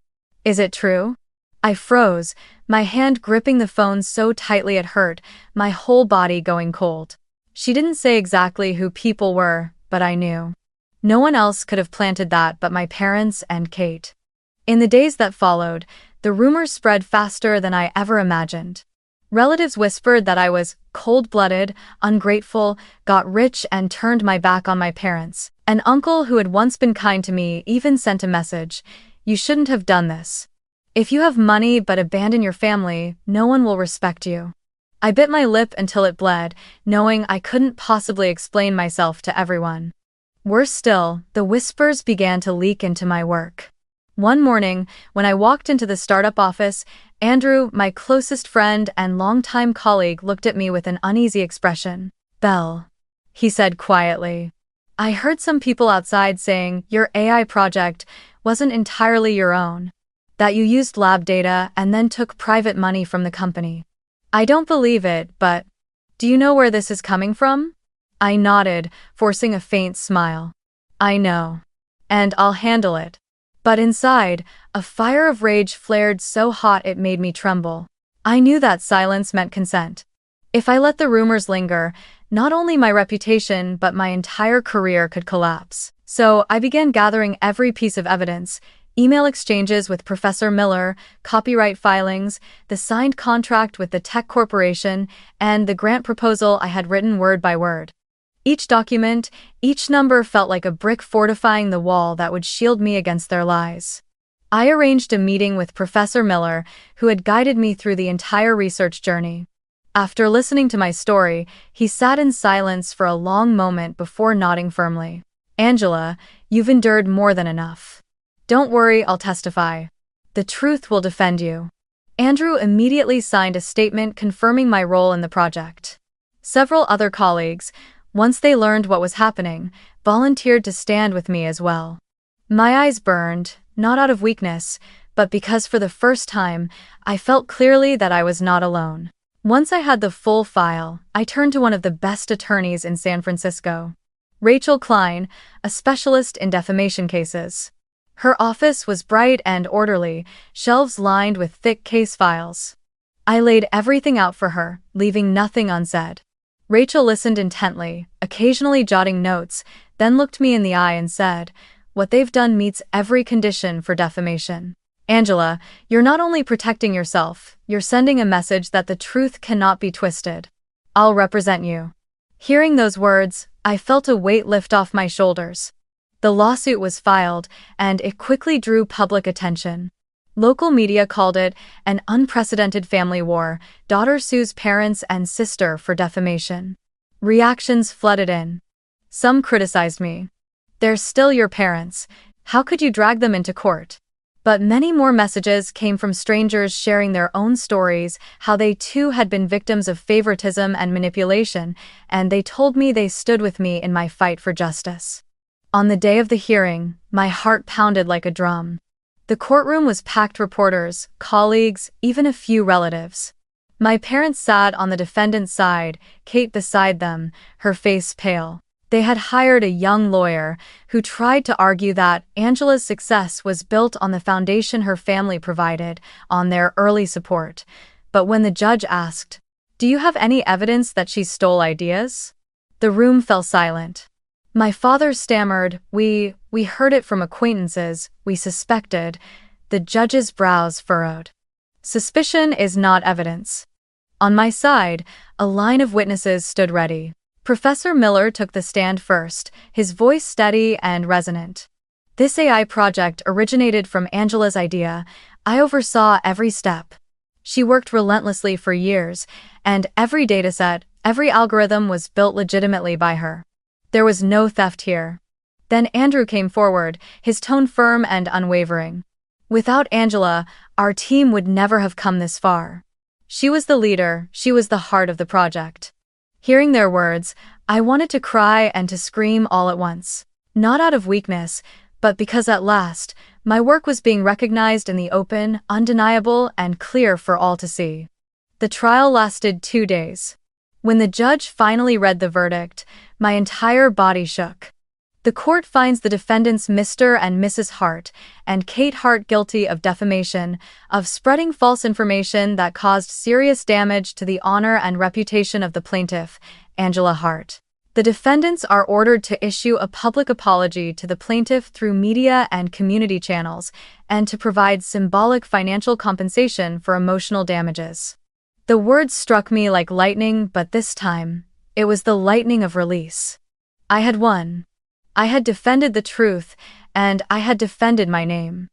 Is it true? I froze, my hand gripping the phone so tightly it hurt, my whole body going cold. She didn't say exactly who people were, but I knew. No one else could have planted that but my parents and Kate. In the days that followed, the rumors spread faster than I ever imagined. Relatives whispered that I was cold-blooded, ungrateful, got rich and turned my back on my parents. An uncle who had once been kind to me even sent a message, "You shouldn't have done this." If you have money but abandon your family, no one will respect you. I bit my lip until it bled, knowing I couldn't possibly explain myself to everyone. Worse still, the whispers began to leak into my work. One morning, when I walked into the startup office, Andrew, my closest friend and longtime colleague, looked at me with an uneasy expression. "Belle," he said quietly, "I heard some people outside saying your AI project wasn't entirely your own, that you used lab data and then took private money from the company. I don't believe it, but do you know where this is coming from?" I nodded, forcing a faint smile. "I know. And I'll handle it." But inside, a fire of rage flared so hot it made me tremble. I knew that silence meant consent. If I let the rumors linger, not only my reputation but my entire career could collapse. So I began gathering every piece of evidence: email exchanges with Professor Miller, copyright filings, the signed contract with the tech corporation, and the grant proposal I had written word by word. Each document, each number felt like a brick fortifying the wall that would shield me against their lies. I arranged a meeting with Professor Miller, who had guided me through the entire research journey. After listening to my story, he sat in silence for a long moment before nodding firmly. "Angela, you've endured more than enough. Don't worry, I'll testify. The truth will defend you." Andrew immediately signed a statement confirming my role in the project. Several other colleagues, once they learned what was happening, volunteered to stand with me as well. My eyes burned, not out of weakness, but because for the first time, I felt clearly that I was not alone. Once I had the full file, I turned to one of the best attorneys in San Francisco, Rachel Klein, a specialist in defamation cases. Her office was bright and orderly, shelves lined with thick case files. I laid everything out for her, leaving nothing unsaid. Rachel listened intently, occasionally jotting notes, then looked me in the eye and said, "What they've done meets every condition for defamation. Angela, you're not only protecting yourself, you're sending a message that the truth cannot be twisted. I'll represent you." Hearing those words, I felt a weight lift off my shoulders. The lawsuit was filed, and it quickly drew public attention. Local media called it an unprecedented family war. Daughter sues parents and sister for defamation. Reactions flooded in. Some criticized me. "They're still your parents. How could you drag them into court?" But many more messages came from strangers sharing their own stories, how they too had been victims of favoritism and manipulation, and they told me they stood with me in my fight for justice. On the day of the hearing, my heart pounded like a drum. The courtroom was packed: reporters, colleagues, even a few relatives. My parents sat on the defendant's side, Kate beside them, her face pale. They had hired a young lawyer who tried to argue that Angela's success was built on the foundation her family provided, on their early support. But when the judge asked, "Do you have any evidence that she stole ideas?" the room fell silent. My father stammered, We heard it from acquaintances, we suspected." The judge's brows furrowed. "Suspicion is not evidence." On my side, a line of witnesses stood ready. Professor Miller took the stand first, his voice steady and resonant. "This AI project originated from Angela's idea. I oversaw every step. She worked relentlessly for years, and every dataset, every algorithm was built legitimately by her. There was no theft here." Then Andrew came forward, his tone firm and unwavering. "Without Angela, our team would never have come this far. She was the leader, she was the heart of the project." Hearing their words, I wanted to cry and to scream all at once. Not out of weakness, but because at last, my work was being recognized in the open, undeniable, and clear for all to see. The trial lasted 2 days. When the judge finally read the verdict, my entire body shook. The court finds the defendants Mr. and Mrs. Hart and Kate Hart guilty of defamation, of spreading false information that caused serious damage to the honor and reputation of the plaintiff, Angela Hart. The defendants are ordered to issue a public apology to the plaintiff through media and community channels, and to provide symbolic financial compensation for emotional damages. The words struck me like lightning, but this time, it was the lightning of release. I had won. I had defended the truth, and I had defended my name.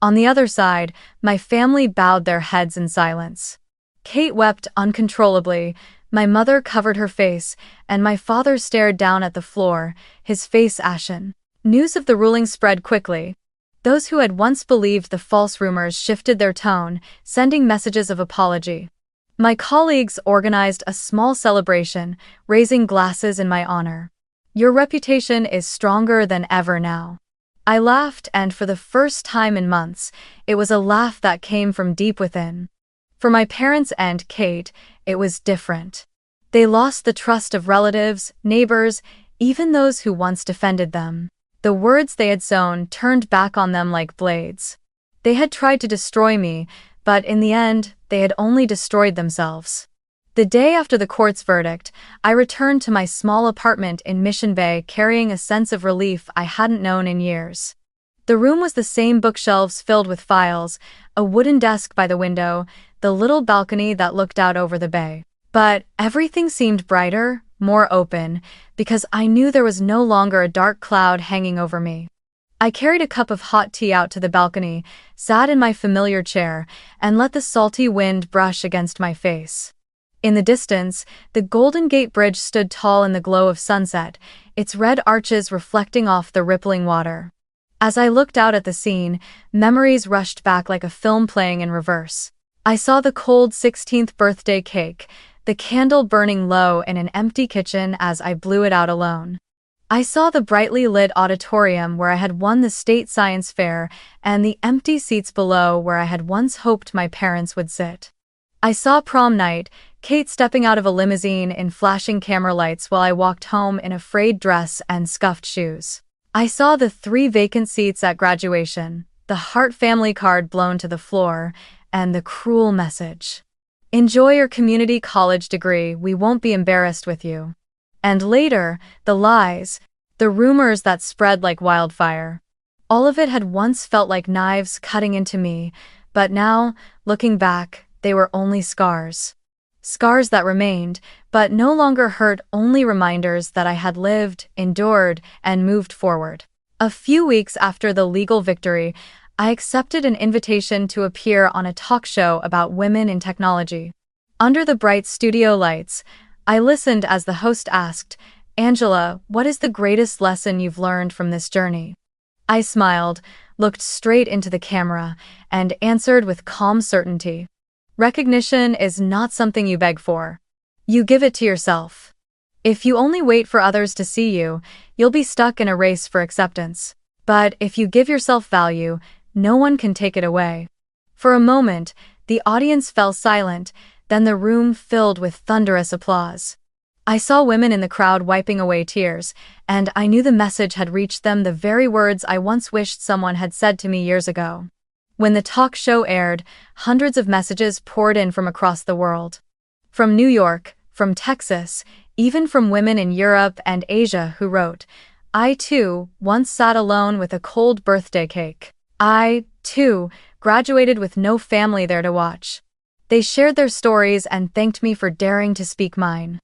On the other side, my family bowed their heads in silence. Kate wept uncontrollably, my mother covered her face, and my father stared down at the floor, his face ashen. News of the ruling spread quickly. Those who had once believed the false rumors shifted their tone, sending messages of apology. My colleagues organized a small celebration, raising glasses in my honor. Your reputation is stronger than ever now. I laughed, and for the first time in months, it was a laugh that came from deep within. For my parents and Kate, it was different. They lost the trust of relatives, neighbors, even those who once defended them. The words they had sown turned back on them like blades. They had tried to destroy me, but in the end, they had only destroyed themselves. The day after the court's verdict, I returned to my small apartment in Mission Bay carrying a sense of relief I hadn't known in years. The room was the same, bookshelves filled with files, a wooden desk by the window, the little balcony that looked out over the bay. But everything seemed brighter, more open, because I knew there was no longer a dark cloud hanging over me. I carried a cup of hot tea out to the balcony, sat in my familiar chair, and let the salty wind brush against my face. In the distance, the Golden Gate Bridge stood tall in the glow of sunset, its red arches reflecting off the rippling water. As I looked out at the scene, memories rushed back like a film playing in reverse. I saw the cold 16th birthday cake, the candle burning low in an empty kitchen as I blew it out alone. I saw the brightly lit auditorium where I had won the state science fair and the empty seats below where I had once hoped my parents would sit. I saw prom night, Kate stepping out of a limousine in flashing camera lights while I walked home in a frayed dress and scuffed shoes. I saw the 3 vacant seats at graduation, the Hart family card blown to the floor, and the cruel message. Enjoy your community college degree, we won't be embarrassed with you. And later, the lies, the rumors that spread like wildfire. All of it had once felt like knives cutting into me, but now, looking back, they were only scars. Scars that remained, but no longer hurt, only reminders that I had lived, endured, and moved forward. A few weeks after the legal victory, I accepted an invitation to appear on a talk show about women in technology. Under the bright studio lights, I listened as the host asked, "Angela, what is the greatest lesson you've learned from this journey?" I smiled, looked straight into the camera, and answered with calm certainty. Recognition is not something you beg for. You give it to yourself. If you only wait for others to see you, you'll be stuck in a race for acceptance. But if you give yourself value, no one can take it away. For a moment, the audience fell silent, then the room filled with thunderous applause. I saw women in the crowd wiping away tears, and I knew the message had reached them, the very words I once wished someone had said to me years ago. When the talk show aired, hundreds of messages poured in from across the world. From New York, from Texas, even from women in Europe and Asia who wrote, "I, too, once sat alone with a cold birthday cake. I, too, graduated with no family there to watch." They shared their stories and thanked me for daring to speak mine.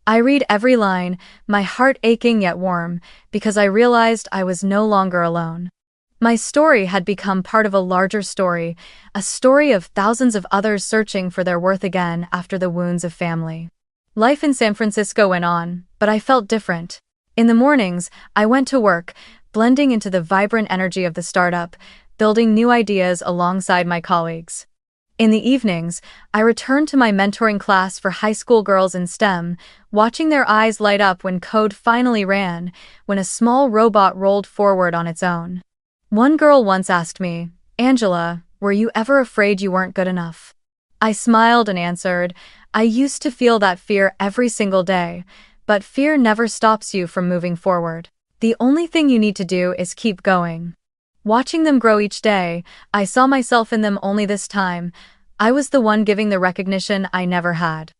I read every line, my heart aching yet warm, because I realized I was no longer alone. My story had become part of a larger story, a story of thousands of others searching for their worth again after the wounds of family. Life in San Francisco went on, but I felt different. In the mornings, I went to work, blending into the vibrant energy of the startup, building new ideas alongside my colleagues. In the evenings, I returned to my mentoring class for high school girls in STEM, watching their eyes light up when code finally ran, when a small robot rolled forward on its own. One girl once asked me, "Angela, were you ever afraid you weren't good enough?" I smiled and answered, "I used to feel that fear every single day, but fear never stops you from moving forward. The only thing you need to do is keep going." Watching them grow each day, I saw myself in them, only this time, I was the one giving the recognition I never had.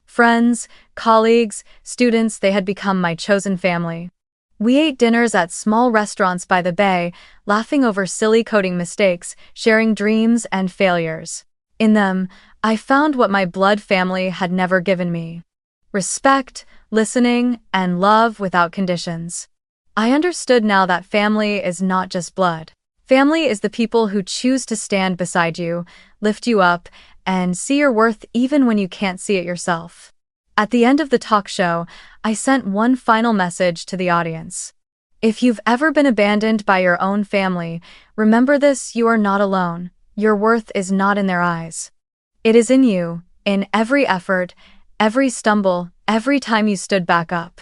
Friends, colleagues, students, they had become my chosen family. We ate dinners at small restaurants by the bay, laughing over silly coding mistakes, sharing dreams and failures. In them, I found what my blood family had never given me: respect, listening, and love without conditions. I understood now that family is not just blood. Family is the people who choose to stand beside you, lift you up, and see your worth even when you can't see it yourself. At the end of the talk show, I sent one final message to the audience. If you've ever been abandoned by your own family, remember this: you are not alone. Your worth is not in their eyes. It is in you, in every effort, every stumble, every time you stood back up.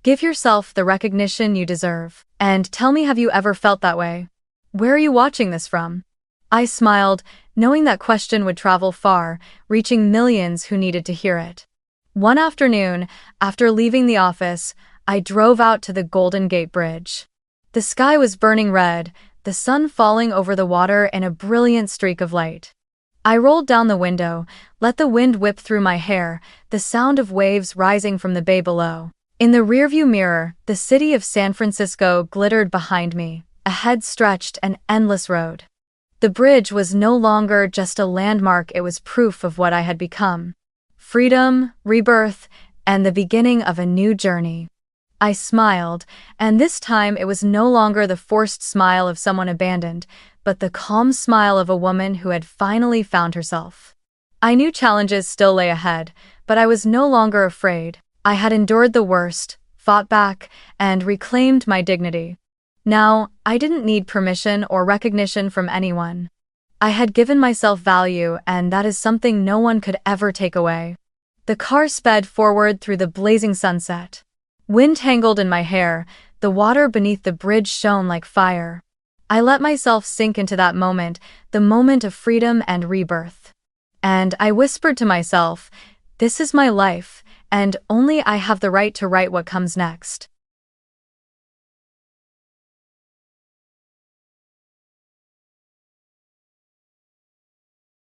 Give yourself the recognition you deserve. And tell me, have you ever felt that way? Where are you watching this from? I smiled, knowing that question would travel far, reaching millions who needed to hear it. One afternoon, after leaving the office, I drove out to the Golden Gate Bridge. The sky was burning red, the sun falling over the water in a brilliant streak of light. I rolled down the window, let the wind whip through my hair, the sound of waves rising from the bay below. In the rearview mirror, the city of San Francisco glittered behind me, ahead stretched an endless road. The bridge was no longer just a landmark, it was proof of what I had become. Freedom, rebirth, and the beginning of a new journey. I smiled, and this time it was no longer the forced smile of someone abandoned, but the calm smile of a woman who had finally found herself. I knew challenges still lay ahead, but I was no longer afraid. I had endured the worst, fought back, and reclaimed my dignity. Now, I didn't need permission or recognition from anyone. I had given myself value, and that is something no one could ever take away. The car sped forward through the blazing sunset. Wind tangled in my hair, the water beneath the bridge shone like fire. I let myself sink into that moment, the moment of freedom and rebirth. And I whispered to myself, this is my life, and only I have the right to write what comes next.